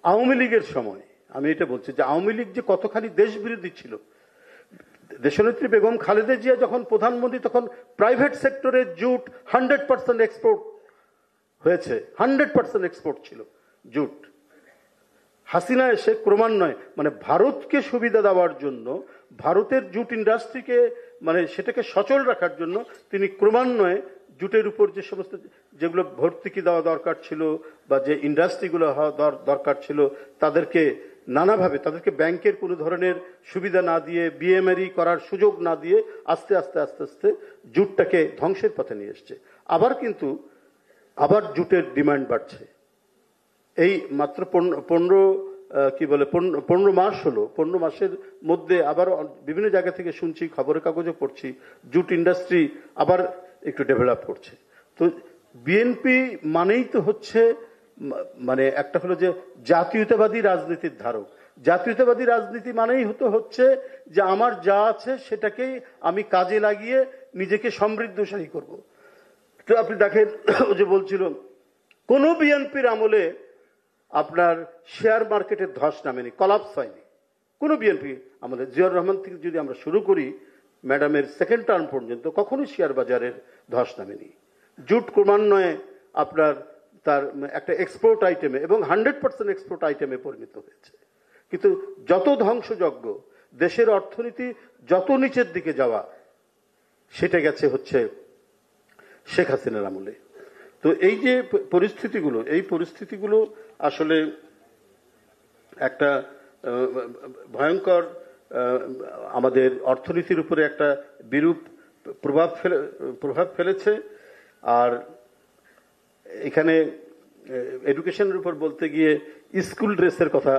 আওয়ামী লীগের সময় আমি এটা বলছি যে আওয়ামী লীগ যে কতখানি দেশবিরোধী ছিল। দেশনেত্রী বেগম খালেদা জিয়া যখন প্রধানমন্ত্রী তখন প্রাইভেট সেক্টরে জুট 100% এক্সপোর্ট হয়েছে, 100% এক্সপোর্ট ছিল জুট। হাসিনা এসে ক্রমান্বয়ে মানে ভারতকে সুবিধা দেওয়ার জন্য, ভারতের জুট ইন্ডাস্ট্রিকে মানে সেটাকে সচল রাখার জন্য তিনি ক্রমান্বয়ে জুটের উপর যে সমস্ত যেগুলো ভর্তুকি দেওয়া দরকার ছিল বা যে ইন্ডাস্ট্রিগুলো হওয়া দরকার ছিল তাদেরকে নানাভাবে তাদেরকে ব্যাংকের কোনো ধরনের সুবিধা না দিয়ে, বিএমআরই করার সুযোগ না দিয়ে আস্তে আস্তে আস্তে আস্তে জুটটাকে ধ্বংসের পথে নিয়ে এসছে। আবার জুটের ডিমান্ড বাড়ছে। এই মাত্র 15 মাস হলো, 15 মাসের মধ্যে আবার বিভিন্ন জায়গা থেকে শুনছি, খবরের কাগজে পড়ছি, জুট ইন্ডাস্ট্রি আবার একটু ডেভেলপ করছে। তো বিএনপি মানেই তো হচ্ছে মানে একটা হলো যে জাতীয়তাবাদী রাজনীতির ধারক। জাতীয়তাবাদী রাজনীতি মানেই হচ্ছে যে আমার যা আছে সেটাকেই আমি কাজে লাগিয়ে নিজেকে সমৃদ্ধশালী করব। তো আপনি দেখেন যে বলছিল কোন বিএনপির আমলে আপনার শেয়ার মার্কেটের ধস নামেনি, কলাপস হয়নি কোনো বিএনপি আমলে। জিয়াউর রহমান থেকে যদি আমরা শুরু করি ম্যাডামের সেকেন্ড টার্ম পর্যন্ত কখনোই শেয়ার বাজারের ধস নামেনি। জুট ক্রমান্বয়ে আপনার তার একটা এক্সপোর্ট আইটেমে এবং 100% এক্সপোর্ট আইটেমে পরিণত হয়েছে। কিন্তু যত ধ্বংসযজ্ঞ, দেশের অর্থনীতি যত নিচের দিকে যাওয়া, সেটা গেছে হচ্ছে শেখ হাসিনার আমলে। তো এই যে পরিস্থিতিগুলো আসলে একটা ভয়ঙ্কর আমাদের অর্থনীতির উপরে একটা বিরূপ প্রভাব ফেলেছে। আর এখানে এডুকেশনের উপর বলতে গিয়ে স্কুল ড্রেসের কথা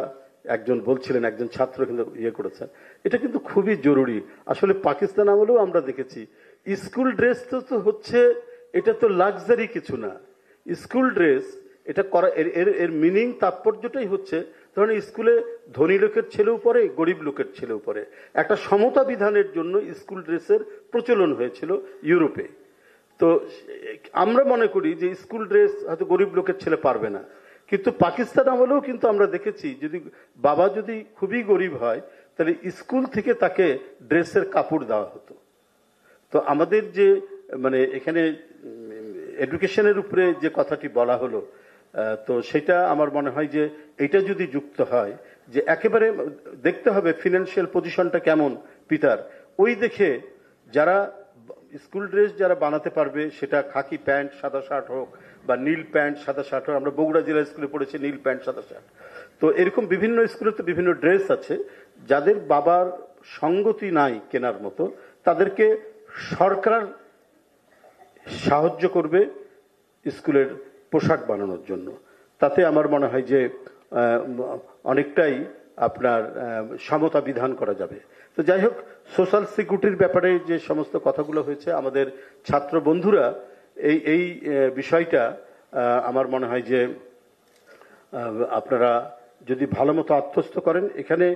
একজন বলছিলেন, একজন ছাত্র কিন্তু করেছেন। এটা কিন্তু খুবই জরুরি। আসলে পাকিস্তান আমলেও আমরা দেখেছি স্কুল ড্রেস তো হচ্ছে, এটা তো লাক্সারি কিছু না। স্কুল ড্রেস এটা করা এর মিনিং তাৎপর্যটাই হচ্ছে ধরেন স্কুলে ধনী লোকের ছেলেও পড়ে, গরিব লোকের ছেলেও পড়ে। একটা সমতা বিধানের জন্য স্কুল ড্রেসের প্রচলন হয়েছিল ইউরোপে। তো আমরা মনে করি যে স্কুল ড্রেস হয়তো গরিব লোকের ছেলে পারবে না, কিন্তু পাকিস্তান আমলেও কিন্তু আমরা দেখেছি যদি বাবা যদি খুবই গরিব হয় তাহলে স্কুল থেকে তাকে ড্রেসের কাপড় দেওয়া হতো। তো আমাদের যে মানে এখানে এডুকেশনের উপরে যে কথাটি বলা হলো, তো সেটা আমার মনে হয় যে এটা যদি যুক্ত হয় যে একেবারে দেখতে হবে ফিনান্সিয়াল পজিশনটা কেমন পিতার, ওই দেখে যারা স্কুল ড্রেস যারা বানাতে পারবে, সেটা খাকি প্যান্ট সাদা শার্ট হোক বা নীল প্যান্ট সাদা শার্ট হোক। আমরা বগুড়া জেলা স্কুলে পড়েছি নীল প্যান্ট সাদা শার্ট। তো এরকম বিভিন্ন স্কুলে তো বিভিন্ন ড্রেস আছে। যাদের বাবার সঙ্গতি নাই কেনার মতো, তাদেরকে সরকার সাহায্য করবে স্কুলের পোশাক বানানোর জন্য। তাতে আমার মনে হয় যে অনেকটাই আপনার সমতা বিধান করা যাবে। তো যাই হোক, সোশ্যাল সিকিউরিটির ব্যাপারে যে সমস্ত কথাগুলো হয়েছে, আমাদের ছাত্র বন্ধুরা এই বিষয়টা আমার মনে হয় যে আপনারা যদি ভালো মতো আত্মস্থ করেন, এখানে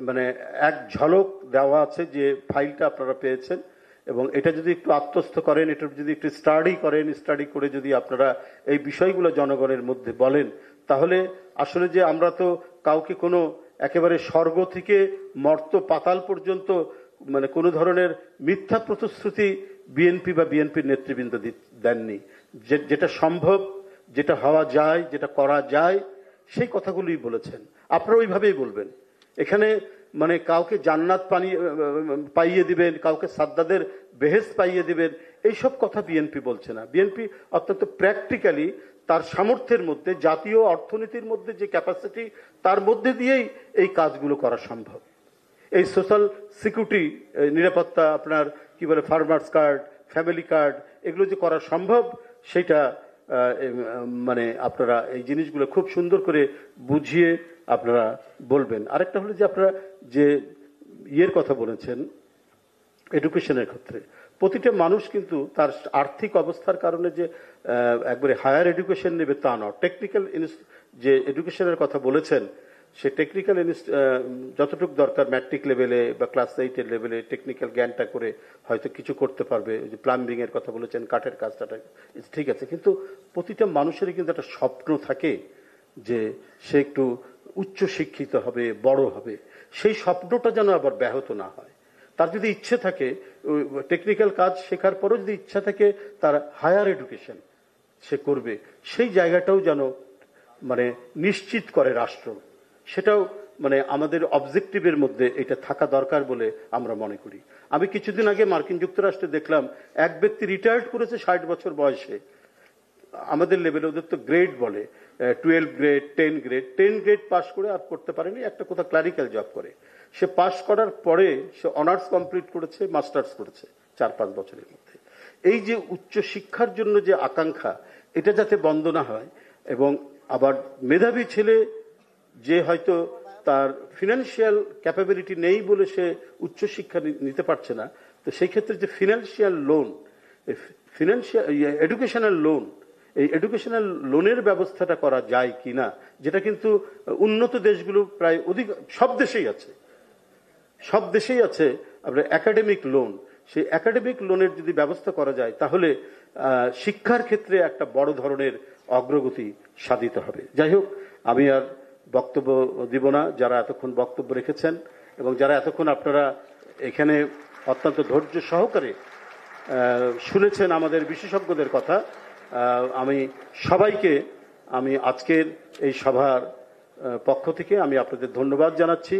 মানে এক ঝলক দেওয়া আছে যে ফাইলটা আপনারা পেয়েছেন, এবং এটা যদি একটু আত্মস্থ করেন, এটা যদি একটু স্টাডি করে যদি আপনারা এই বিষয়গুলো জনগণের মধ্যে বলেন, তাহলে আসলে যে আমরা তো কাউকে কোনো একেবারে স্বর্গ থেকে মর্ত পাতাল পর্যন্ত মানে কোনো ধরনের মিথ্যা প্রতিশ্রুতি বিএনপি বা বিএনপির নেতৃবৃন্দ দেননি। যেটা সম্ভব, যেটা হওয়া যায়, যেটা করা যায়, সেই কথাগুলোই বলেছেন। আপনারা ওইভাবেই বলবেন। এখানে মানে কাউকে জান্নাত পাইয়ে দিবেন, কাউকে সাদ্দাদের বেহেশত পাইয়ে দিবেন, এইসব কথা বিএনপি বলছে না। বিএনপি অত্যন্ত প্র্যাকটিক্যালি তার সামর্থ্যের মধ্যে, জাতীয় অর্থনীতির মধ্যে যে ক্যাপাসিটি, তার মধ্যে দিয়েই এই কাজগুলো করা সম্ভব। এই সোশ্যাল সিকিউরিটি, নিরাপত্তা, আপনার কি বলে ফার্মার্স কার্ড, ফ্যামিলি কার্ড, এগুলো যে করা সম্ভব, সেটা মানে আপনারা এই জিনিসগুলো খুব সুন্দর করে বুঝিয়ে আপনারা বলবেন। আরেকটা হলো যে আপনারা যে ইয়ের কথা বলেছেন এডুকেশনের ক্ষেত্রে, প্রতিটা মানুষ কিন্তু তার আর্থিক অবস্থার কারণে যে একবারে হায়ার এডুকেশন নেবে তা নয়। টেকনিক্যাল যে এডুকেশনের কথা বলেছেন, সে টেকনিক্যাল যতটুকু দরকার ম্যাট্রিক লেভেলে বা ক্লাস 8-এর লেভেলে টেকনিক্যাল জ্ঞানটা করে হয়তো কিছু করতে পারবে। যে প্লাম্বিং এর কথা বলেছেন, কাঠের কাজটা ঠিক আছে, কিন্তু প্রতিটা মানুষেরই কিন্তু একটা স্বপ্ন থাকে যে সে একটু উচ্চ শিক্ষিত হবে, বড় হবে, সেই স্বপ্নটা যেন আবার ব্যাহত না হয়। তার যদি ইচ্ছে থাকে টেকনিক্যাল কাজ শেখার পরও যদি ইচ্ছা থাকে তার হায়ার এডুকেশন সে করবে, সেই জায়গাটাও যেন মানে নিশ্চিত করে রাষ্ট্র, সেটাও মানে আমাদের অবজেক্টিভের মধ্যে এটা থাকা দরকার বলে আমরা মনে করি। আমি কিছুদিন আগে মার্কিন যুক্তরাষ্ট্রে দেখলাম এক ব্যক্তি রিটায়ার্ড করেছে 60 বছর বয়সে, আমাদের লেভেলে ওদের তো গ্রেড বলে, 12 গ্রেড 10 গ্রেড, 10 গ্রেড পাস করে আর করতে পারেনি, একটা কোথাও ক্লারিক্যাল জব করে। সে পাস করার পরে সে অনার্স কমপ্লিট করেছে, মাস্টার্স করেছে 4-5 বছরের মধ্যে। এই যে উচ্চ শিক্ষার জন্য যে আকাঙ্ক্ষা, এটা যাতে বন্ধ না হয়, এবং আবার মেধাবী ছেলে যে হয়তো তার ফিনান্সিয়াল ক্যাপাবিলিটি নেই বলে সে উচ্চশিক্ষা নিতে পারছে না, তো সেই ক্ষেত্রে যে financial loan, financial educational loan, এই এডুকেশনাল লোনের ব্যবস্থাটা করা যায় কিনা, যেটা কিন্তু উন্নত দেশগুলো প্রায় সব দেশেই আছে, সব দেশেই আছে আপনার একাডেমিক লোন। সেই একাডেমিক লোনের যদি ব্যবস্থা করা যায় তাহলে শিক্ষার ক্ষেত্রে একটা বড় ধরনের অগ্রগতি সাধিত হবে। যাই হোক, আমি আর বক্তব্য দিব না। যারা এতক্ষণ বক্তব্য রেখেছেন এবং যারা এতক্ষণ আপনারা এখানে অত্যন্ত ধৈর্য সহকারে শুনেছেন আমাদের বিশেষজ্ঞদের কথা, আমি সবাইকে আমি আজকের এই সভার পক্ষ থেকে আমি আপনাদের ধন্যবাদ জানাচ্ছি।